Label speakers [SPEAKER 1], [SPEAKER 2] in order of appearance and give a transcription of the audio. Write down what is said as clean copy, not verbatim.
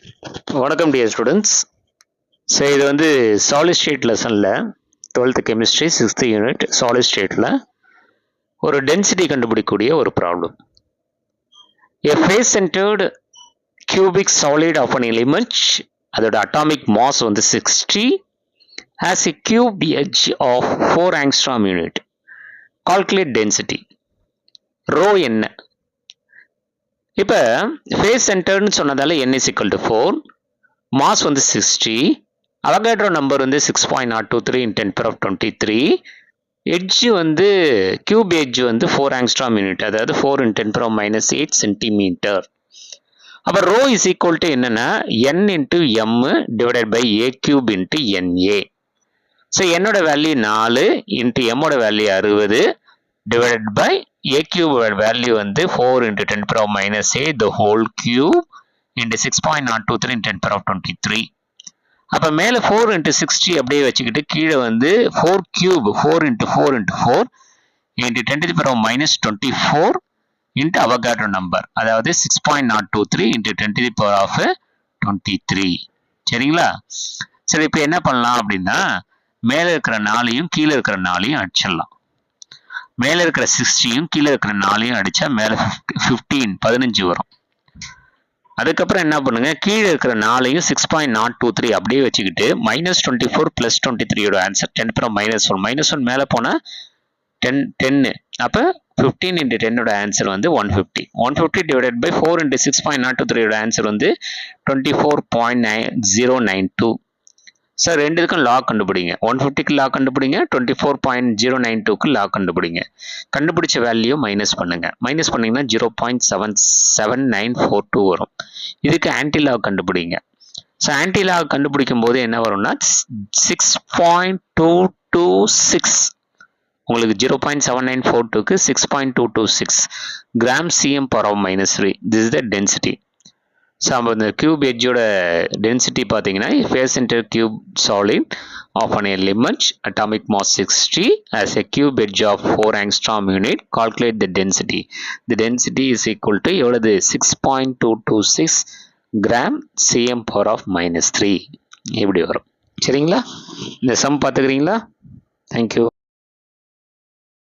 [SPEAKER 1] வணக்கம் dear students. So இது வந்து சாலிட் ஸ்டேட் லெசனில் 12th chemistry 6th unit solid ஸ்டேட்டில் ஒரு டென்சிட்டி கண்டுபிடிக்கக்கூடிய ஒரு problem. A face centered cubic solid of an element, அதோட அட்டாமிக் மாஸ் வந்து 60, has a cube edge of 4 angstrom unit. Calculate density. Rho என்ன? இப்போ ஃபேஸ் சென்டர்னு சொன்னதால n is equal to 4, mass வந்து 60, அவகாட்ரோ நம்பர் வந்து 6.023 in 10 power of 23, எட்ஜ் வந்து cube edge வந்து 4 ஆங்ஸ்ட்ராம் யூனிட், அதாவது 4 in 10 power of -8 சென்டிமீட்டர். அப்போ ரோ இஸ் ஈக்குவல் டு என்னன்னா n into m divided by a cube into na. So என்னோட value 4 into m ஓட value 60 divided by a cube value வந்து 4 into 10 power of -8 the whole cube into 6.023 in 10 power of 23. அப்ப மேல 4 into 60 அப்படியே வச்சுக்கிட்டு கீழே வந்து 4 cube 4 into 4 into 4 into 10 to the power of -24 into Avogadro number, அதாவது 6.023 into 10 to the power of 23. சரிங்களா? சரி, இப்போ என்ன பண்ணலாம் அப்படின்னா மேல இருக்கிற 4யும் கீழே இருக்கிற 4யும் அடிச்சிடலாம். மேல இருக்கிற 60யும் கீழே இருக்கிற 4யும் அடிச்சா மேல 15 வரும். அதுக்கப்புறம் என்ன பண்ணுங்க, கீழே இருக்கிற 4யும் 6.023 அப்படியே வச்சுக்கிட்டு -24 + 23 யோட ஆன்சர் 10 power -1 மேல போனா 10 அப்ப 15 into 10 ஓட ஆன்சர் வந்து 150 divided by 4 into 6.023 யோட ஆன்சர் வந்து 24.092. சார் ரெண்டுக்கும் லாக் கண்டுபிடிங்க. 150க்கு லாக் கண்டுபிடிங்க, 24.092க்கு லாக் கண்டுபிடிங்க. கண்டுபிடிச்ச வேல்யூ மைனஸ் பண்ணுங்க. மைனஸ் பண்ணீங்கன்னா 0.7942 வரும். இதுக்கு ஆன்டி லாக் கண்டுபிடிங்க. ஸோ ஆன்டி லாக் கண்டுபிடிக்கும் போது என்ன வரும்னா 6.226. உங்களுக்கு 0.7942க்கு 6.226 gram cm power of -3. This is the density. So நம்ம இந்த கியூப் எட்ஜோட டென்சிட்டி பார்த்தீங்கன்னா face centre cube solid of an element, atomic mass 60, as a cube edge of 4 angstrom unit. Calculate the density. The density is equal to எவ்வளவு 6.226 gram cm power of -3 இப்படி வரும். சரிங்களா? இந்த some பார்த்துக்கிறீங்களா? Thank you.